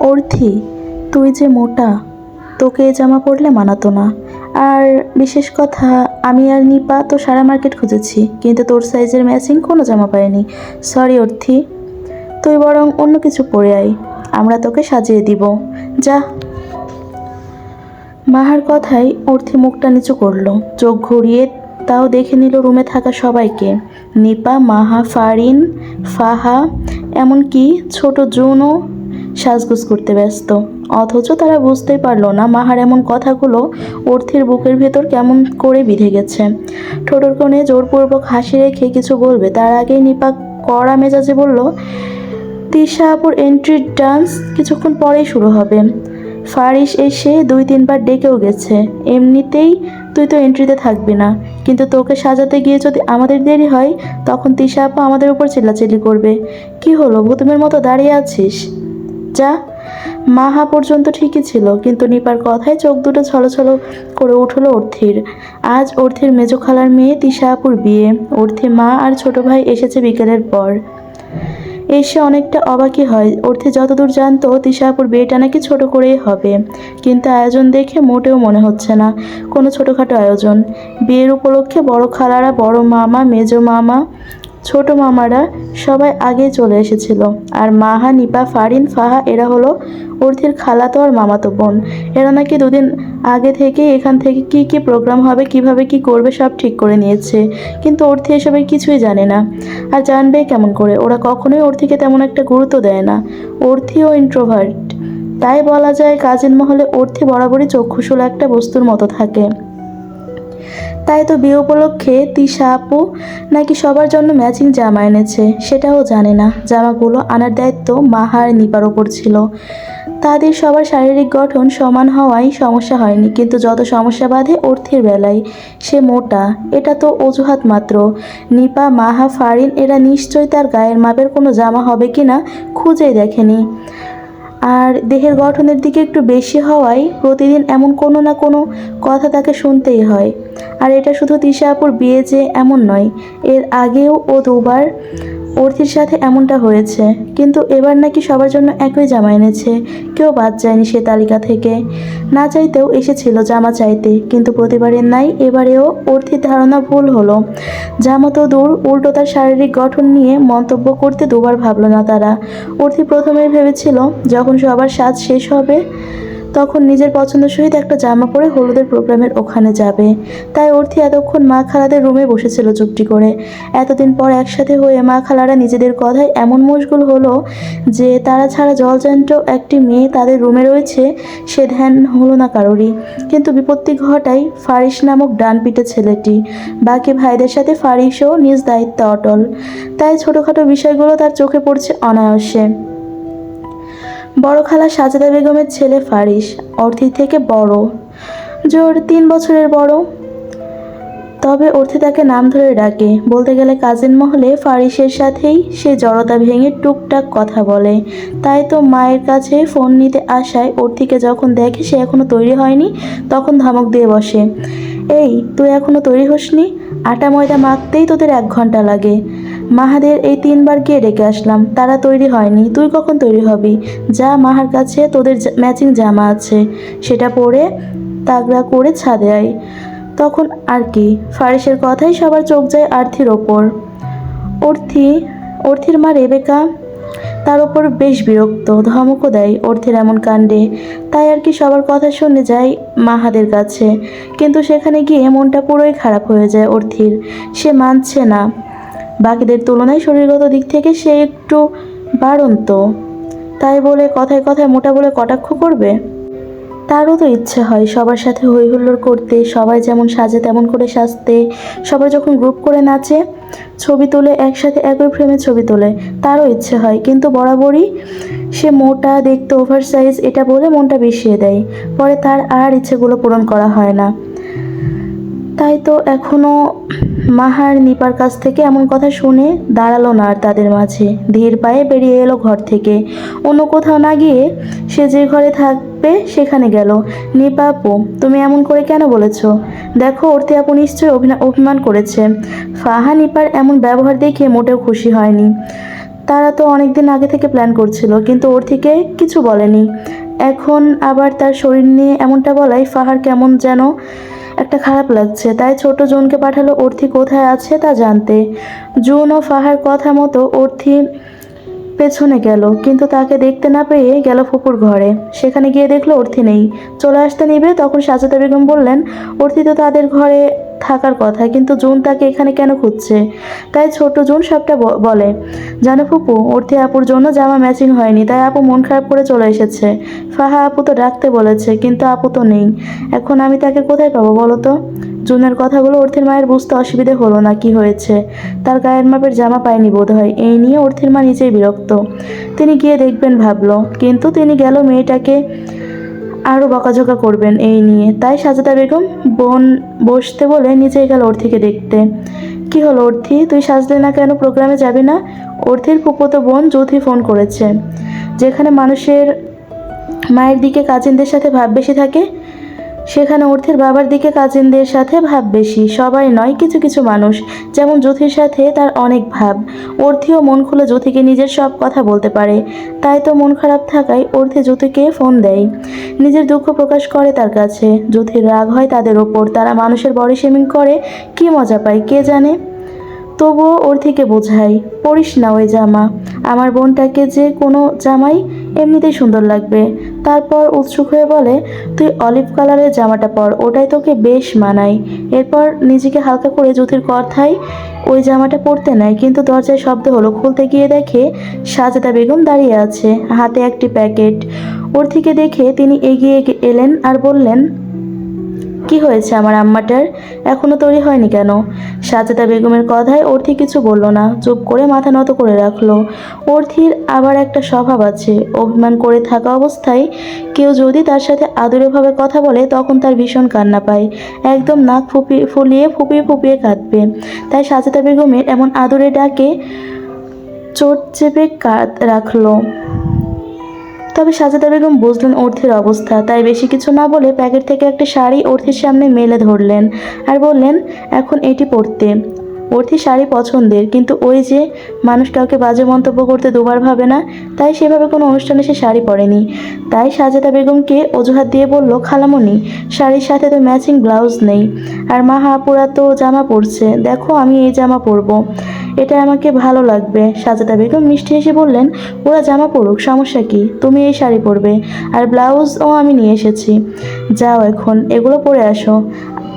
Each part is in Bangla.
অর্থি, তুই যে মোটা, তোকে এ জামা পরলে মানাতো না। আর বিশেষ কথা, আমি আর নিপা তো সারা মার্কেট খুঁজেছি, কিন্তু তোর সাইজের ম্যাচিং কোনো জামা পাইনি। সরি অর্থি, তুই বরং অন্য কিছু পরে আয়, আমরা তোকে সাজিয়ে দিব। যা। মাহার কথায় অর্থি মুখটা নিচু করলো, চোখ ঘুরিয়ে তাও দেখে নিল রুমে থাকা সবাইকে। নিপা, মাহা, ফারিন, ফাহা, এমনকি ছোট জুনও সাজগোজ করতে ব্যস্ত। অথচ তারা বুঝতেই পারল না মাহার এমন কথাগুলো অর্থির বুকের ভেতর কেমন করে বিঁধে গেছে। ঠোঁটের কোণে জোরপূর্বক হাসি রেখে কিছু বলবে তার আগেই নিপা কড়া মেজাজে বলল, তিশা আপুর এন্ট্রির ডান্স কিছুক্ষণ পরেই শুরু হবে। ফারিস এসে 2-3 বার ডেকেও গেছে। এমনিতেই তুই তো এন্ট্রিতে থাকবি না, কিন্তু তোকে সাজাতে গিয়ে যদি আমাদের দেরি হয় তখন তিশা আপু আমাদের উপর চিল্লাচিল্লি করবে। কি হলো, ভূতুমের মতো দাঁড়িয়ে আছিস? যা। মাহা পর্যন্ত ঠিকই ছিল, কিন্তু নিপার কথায় চোখ দুটো ছলছল করে উঠল অর্থির। আজ অর্থির মেজো খালার মেয়ে তিশা আপুর বিয়ে। অর্থি মা আর ছোট ভাই এসেছে বিকেলের পর। এসে অনেকটা অবাকই হয়। অর্থি যতদূর জানতো তিশা আপুর বিয়েটা নাকি ছোট করেই হবে, কিন্তু আয়োজন দেখে মোটেও মনে হচ্ছে না কোনো ছোটোখাটো আয়োজন। বিয়ের উপলক্ষে বড় খালারা, বড় মামা, মেজো মামা, ছোট মামারা সবাই আগেই চলে এসেছিল। আর মাহা, নিপা, ফারিন, ফাহা এরা হলো অর্থির খালাতো আর মামাতো বোন। এরা নাকি 2 দিন আগে থেকেই এখান থেকে কি কি প্রোগ্রাম হবে, কিভাবে কি করবে সব ঠিক করে নিয়েছে। কিন্তু অর্থি এসবের কিছুই জানে না, আর জানবেই কেমন করে? ওরা কখনোই অর্থিকে তেমন একটা গুরুত্ব দেয় না। অর্থিও ইন্ট্রোভার্ট, তাই বলা যায় কাজিন মহলে অর্থি বরাবরই চক্ষুশূল একটা বস্তুর মতো থাকে। তাই তো বিয়ে উপলক্ষে তিশা আপু নাকি সবার জন্য ম্যাচিং জামা এনেছে, সেটাও জানে না। জামাগুলো আনার দায়িত্ব মাহার নিপার ওপর ছিল। তাদের সবার শারীরিক গঠন সমান হওয়ায় সমস্যা হয়নি, কিন্তু যত সমস্যা বাধে অর্থের বেলায়। সে মোটা, এটা তো অজুহাত মাত্র। নিপা, মাহা, ফারিন এরা নিশ্চয়ই তার গায়ের মাপের কোনো জামা হবে কিনা খুঁজেই দেখেনি। আর দেহের গঠনের দিকে একটু বেশি হওয়ায় প্রতিদিন এমন কোনো না কোনো কথা তাকে শুনতেই হয়। আর এটা শুধু তিশা আপুর বিয়ে যে এমন নয়, এর আগেও ও 2বার অর্থির সাথে এমনটা হয়েছে। কিন্তু এবার নাকি সবার জন্য একই জামা এনেছে, কেউ বাদ যায়নি সে তালিকা থেকে। না চাইতেও এসেছিল জামা চাইতে, কিন্তু প্রতিবারের নাই এবারেও অর্থির ধারণা ভুল হলো। জামা তো দূর, উল্টো তার শারীরিক গঠন নিয়ে মন্তব্য করতে 2বার ভাবল না তারা। অর্থি প্রথমেই ভেবেছিল যখন সবার সাজ শেষ হবে তখন নিজের পছন্দ সহিত একটা জামা পরে হলুদের প্রোগ্রামের ওখানে যাবে। তাই অর্থি এতক্ষণ মা খালাদের রুমে বসেছিল চুপটি করে। এতদিন পর একসাথে হয়ে মা খালারা নিজেদের কথায় এমন মশগুল হলো যে তারা ছাড়া জলজ্যান্ত একটি মেয়ে তাদের রুমে রয়েছে সে ধ্যান হলো না কারোরই। কিন্তু বিপত্তি ঘটায় ফারিস নামক ডানপিটে ছেলেটি। বাকি ভাইদের সাথে ফারিসও নিজ দায়িত্বে অটল, তাই ছোটোখাটো বিষয়গুলো তার চোখে পড়ছে অনায়াসে। বড় খালা সাজেদা বেগমের ছেলে ফারিস, অর্থির থেকে বড়, জোর 3 বছরের বড়। তবে অর্থি তাকে নাম ধরে ডাকে। বলতে গেলে কাজিন মহলে ফারিসের সাথেই সে জড়তা ভেঙে টুকটাক কথা বলে। তাই তো মায়ের কাছে ফোন নিতে আসায় অর্থিকে যখন দেখে সে এখনো তৈরি হয়নি তখন ধমক দিয়ে বসে, এই তুই এখনো তৈরি হসনি? আটা ময়দা মাখতেই তোদের 1 ঘন্টা লাগে। মাহাদের এই 3বার গিয়ে ডেকে আসলাম, তারা তৈরি হয়নি, তুই কখন তৈরি হবি? যা, মাহার কাছে তোদের ম্যাচিং জামা আছে, সেটা পরে তাগড়া করে ছাদে আয়। তখন আর কি, ফারিসের কথাই সবার চোখ যায় আর্থির ওপর। অর্থির মা রেবেকা তার ওপর বেশ বিরক্ত, ধমকও দেয় অর্থের এমন কাণ্ডে। তাই আর কি সবার কথা শুনে যায় মাহাদের কাছে, কিন্তু সেখানে গিয়ে মনটা পুরোই খারাপ হয়ে যায় অর্থির। সে মানছে না বাকিদের তুলনায় শরীরগত দিক থেকে সে একটু বাড়ন্ত, তাই বলে কথায় কথায় মোটা বলে কটাক্ষ করবে? তারও তো ইচ্ছে হয় সবার সাথে হই হুল্লোড় করতে, সবাই যেমন সাজে তেমন করে সাজতে, সবাই যখন গ্রুপ করে নাচে, ছবি তোলে একসাথে, একই ফ্রেমে ছবি তোলে, তারও ইচ্ছে হয়। কিন্তু বরাবরই সে মোটা, দেখতে ওভার সাইজ এটা বলে মনটা বিষিয়ে দেয়। পরে তার আর ইচ্ছেগুলো পূরণ করা হয় না। তাই তো এখনও মাহার নিপার কাছ থেকে এমন কথা শুনে দাঁড়ালো না আর তাদের মাঝে। ধীর পায়ে বেরিয়ে এলো ঘর থেকে। অন্য কোথাও না গিয়ে সে যে ঘরে থাকবে সেখানে গেল। নিপা আপু, তুমি এমন করে কেন বলেছ? দেখো অর্থি আপু নিশ্চয়ই অভিমান করেছে। ফাহা নিপার এমন ব্যবহার দেখে মোটেও খুশি হয়নি। তারা তো অনেকদিন আগে থেকে প্ল্যান করছিল, কিন্তু ওর থেকে কিছু বলেনি। এখন আবার তার শরীর নিয়ে এমনটা বলাই ফাহার কেমন যেন একটা খারাপ লাগছে। তাই ছোট জুনকে পাঠালো অর্থি কোথায় আছে তা জানতে। জুন ও ফাহার কথা মতো অর্থি পেছনে গেল, কিন্তু তাকে দেখতে না পেয়ে গেল ফুপুর ঘরে। সেখানে গিয়ে দেখলো অর্থি নেই। চলে আসতে নিবে তখন সাজেদা বেগম বললেন, অর্থি তো তাদের ঘরে থাকার কথা, কিন্তু জুন তাকে এখানে কেন খুঁজছে? তাই ছোট জুন সবটা বলে, জানো ফুপু, অর্থি আপুর জন্য জামা ম্যাচিং হয়নি, তাই আপু মন খারাপ করে চলে এসেছে। ফাহা আপু তো ডাকতে বলেছে, কিন্তু আপু তো নেই। এখন আমি তাকে কোথায় পাবো বলো তো? জুনের কথাগুলো অর্থির মায়ের বুঝতে অসুবিধে হলো না কি হয়েছে। তার গায়ের মাপের জামা পায়নি বোধহয়, এই নিয়ে অর্থির মা নিজেই বিরক্ত। তিনি গিয়ে দেখবেন ভাবলো, কিন্তু তিনি গেল মেয়েটাকে আরও বকাঝকা করবেন এই নিয়ে। তাই সাজেদা বেগম বোন বসতে বলে নিজেই গেল অর্থিকে দেখতে। কি হলো অর্থি, তুই সাজলে না কেন? প্রোগ্রামে যাবি না? অর্থির ফুফতো বোন জ্যোতি ফোন করেছে। যেখানে মানুষের মায়ের দিকে কাজিনদের সাথে ভাব বেশি থাকে, সেখানে অর্থের বাবার দিকে কাজিনদের সাথে ভাব বেশি। সবাই নয়, কিছু কিছু মানুষ, যেমন জ্যোতির সাথে তার অনেক ভাব। অর্থিও মন খুলে জ্যোতিকে নিজের সব কথা বলতে পারে। তাই তো মন খারাপ থাকায় অর্থি জ্যোতিকে ফোন দেয়, নিজের দুঃখ প্রকাশ করে তার কাছে। জ্যোতির রাগ হয় তাদের ওপর, তারা মানুষের বডি শেমিং করে কি মজা পায় কে জানে। তবুও অর্থিকে বোঝাই, পরিস না ওই জামা, আমার বোনটাকে যে কোনো জামাই এমনিতেই সুন্দর লাগবে। তারপর উৎসুক হয়ে বলে, তুই অলিভ কালারের জামাটা পর, ওটাই তোকে বেশ মানায়। এরপর নিজেকে হালকা করে জ্যোতির কথায় ওই জামাটা পরতে নেয়, কিন্তু দরজায় শব্দ হলো। খুলতে গিয়ে দেখে সাজেদা বেগম দাঁড়িয়ে আছে, হাতে একটি প্যাকেট। অর্থিকে দেখে তিনি এগিয়ে এলেন আর বললেন, কি হয়েছে আমার আম্মাটার, এখনো তৈরি হয়নি কেন? সাজেদা বেগমের কথায় অর্থি কিছু বলল না, চুপ করে মাথা নত করে রাখলো। অর্থির আবার একটা স্বভাব আছে, অভিমান করে থাকা অবস্থায় কেউ যদি তার সাথে আদুরেভাবে কথা বলে তখন তার ভীষণ কান্না পায়, একদম নাক ফুলিয়ে ফুপিয়ে ফুপিয়ে কাঁদবে। তাই সাজেদা বেগমের এমন আদুরে ডাকে চোট চেপে রাখলো। তবে সাজেদা বেগম বুঝলেন অর্থির অবস্থা, তাই বেশি কিছু না বলে প্যাকেট থেকে একটা শাড়ি অর্থির সামনে মেলে ধরলেন আর বললেন, এখন এটি পরতে। অর্থি শাড়ি পছন্দের, কিন্তু ওই যে মানুষ কাউকে বাজে মন্তব্য করতে দুবার ভাবে না, তাই সেভাবে কোনো অনুষ্ঠানে সে শাড়ি পরেনি। তাই সাজেদা বেগমকে অজুহাত দিয়ে বলল, খালামণি, শাড়ির সাথে তো ম্যাচিং ব্লাউজ নেই, আর মা আপুরা তো জামা পরছে, দেখো আমি এই জামা পরবো, এটা আমাকে ভালো লাগবে। সাজেদা বেগম মিষ্টি হেসে বললেন, ওরা জামা পরুক, সমস্যা কি, তুমি এই শাড়ি পরবে, আর ব্লাউজও আমি নিয়ে এসেছি। যাও এখন এগুলো পরে আসো,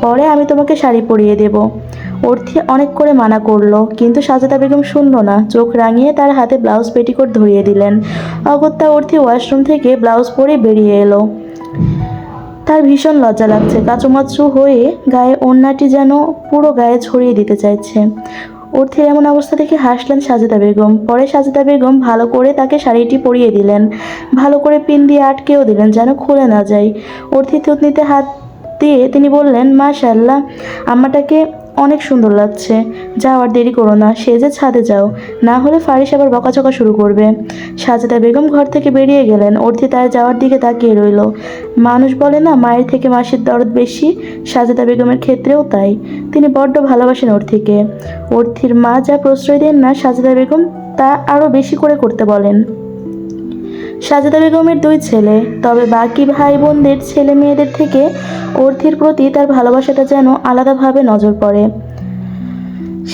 পরে আমি তোমাকে শাড়ি পরিয়ে দেব। অর্থি অনেক করে মানা করলো, কিন্তু সাজেদা বেগম শুনল না। চোখ রাঙিয়ে তার হাতে ব্লাউজ পেটিকোট ধরিয়ে দিলেন। অগত্যা অর্থি ওয়াশরুম থেকে ব্লাউজ পরে বেরিয়ে এলো। তার ভীষণ লজ্জা লাগছে, কাচুমাচু হয়ে গায়ে ওড়নাটি যেন পুরো গায়ে ছড়িয়ে দিতে চাইছে। অর্থির এমন অবস্থা দেখে হাসলেন সাজেদা বেগম। পরে সাজেদা বেগম ভালো করে তাকে শাড়িটি পরিয়ে দিলেন, ভালো করে পিন দিয়ে আটকেও দিলেন যেন খুলে না যায়। অর্থি থুতনিতে হাত দিয়ে তিনি বললেন, মাশাআল্লাহ, আম্মাটাকে অনেক সুন্দর লাগছে। যাও আর দেরি করো না, সেজে ছাদে যাও, না হলে ফারিস আবার বকাঝকা শুরু করবে। সাজেদা বেগম ঘর থেকে বেরিয়ে গেলেন। অর্থি তার যাওয়ার দিকে তাকিয়ে রইল। মানুষ বলে না, মায়ের থেকে মাসির দরদ বেশি, সাজেদা বেগমের ক্ষেত্রেও তাই। তিনি বড্ড ভালোবাসেন অর্থিকে। অর্থির মা যা প্রশ্রয় দেন না, সাজেদা বেগম তা আরও বেশি করে করতে বলেন। সাজেদা বেগমের 2 ছেলে, তবে বাকি ভাই বোনদের ছেলে মেয়েদের থেকে অর্থির প্রতি তার ভালোবাসাটা যেন আলাদাভাবে নজর পড়ে।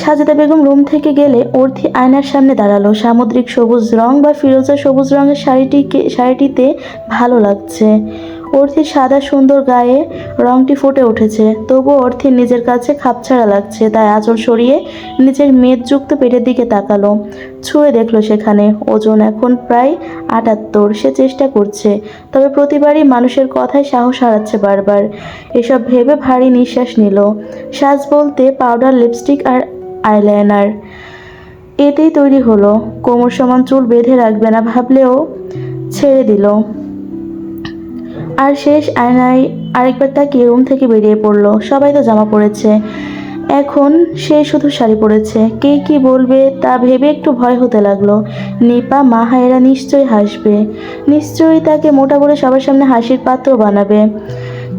সাজেদা বেগম রুম থেকে গেলে অর্থি আয়নার সামনে দাঁড়ালো। সামুদ্রিক সবুজ রং বা ফিরোজা সবুজ রঙের শাড়িটিতে ভালো লাগছে। অর্থির সাদা সুন্দর গায়ে রংটি ফুটে উঠেছে, তবুও অর্থির নিজের কাছে খাপছাড়া লাগছে। তাই আঁচল সরিয়ে নিজের মেদযুক্ত পেটের দিকে তাকালো, ছুঁয়ে দেখলো সেখানে ওজন এখন প্রায় 78। সে চেষ্টা করছে, তবে প্রতিবারই মানুষের কথায় সাহস হারাচ্ছে বারবার। এসব ভেবে ভারী নিঃশ্বাস নিল। সাজ বলতে পাউডার, লিপস্টিক আর আইলাইনার, এতেই তৈরি হলো। কোমর সমান চুল বেঁধে রাখবে না ভাবলেও ছেড়ে দিল। আর শেষ আয়নায় আরেকবার তাকিয়ে রুম থেকে বেরিয়ে পড়লো। সবাই তো জামা পরেছে, এখন সে শুধু শাড়ি পরেছে। কে কি বলবে তা ভেবে একটু ভয় হতে লাগলো। নিপা, মাহা এরা নিশ্চয়ই হাসবে, নিশ্চয়ই তাকে মোটা বলে সবার সামনে হাসির পাত্র বানাবে।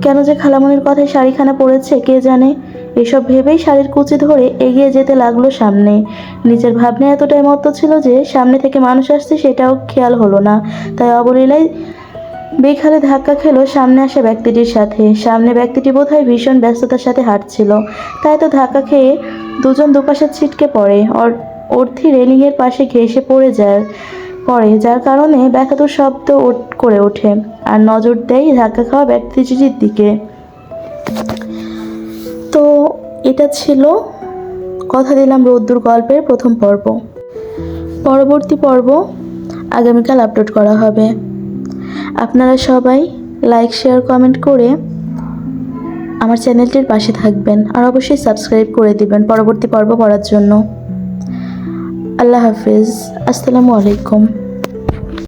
কেন যে খালামণির কথায় শাড়িখানা পরেছে কে জানে। এসব ভেবেই শাড়ির কুচি ধরে এগিয়ে যেতে লাগলো সামনে। নিজের ভাবনা এতটাই মত্ত ছিল যে সামনে থেকে মানুষ আসছে সেটাও খেয়াল হলো না। তাই অবলীলায় বেখালে ধাক্কা খেলো সামনে আসা ব্যক্তিটির সাথে। সামনে ব্যক্তিটি বোধহয় ভীষণ ব্যস্ততার সাথে হাঁটছিল, তাই তো ধাক্কা খেয়ে দুজন দুপাশে ছিটকে পড়ে। অর্থী রেলিংয়ের পাশে ঘেঁষে পড়ে, যার কারণে ব্যথাতুর শব্দ করে ওঠে আর নজর দেয় ধাক্কা খাওয়া ব্যক্তিটির দিকে। তো এটা ছিল কথা দিলাম রোদ্দুর গল্পের প্রথম পর্ব। পরবর্তী পর্ব আগামীকাল আপলোড করা হবে। আপনারা সবাই লাইক, শেয়ার, কমেন্ট করে আমার চ্যানেলটির পাশে থাকবেন আর অবশ্যই সাবস্ক্রাইব করে দিবেন পরবর্তী পর্ব পড়ার জন্য। আল্লাহ হাফিজ, আসসালামু আলাইকুম।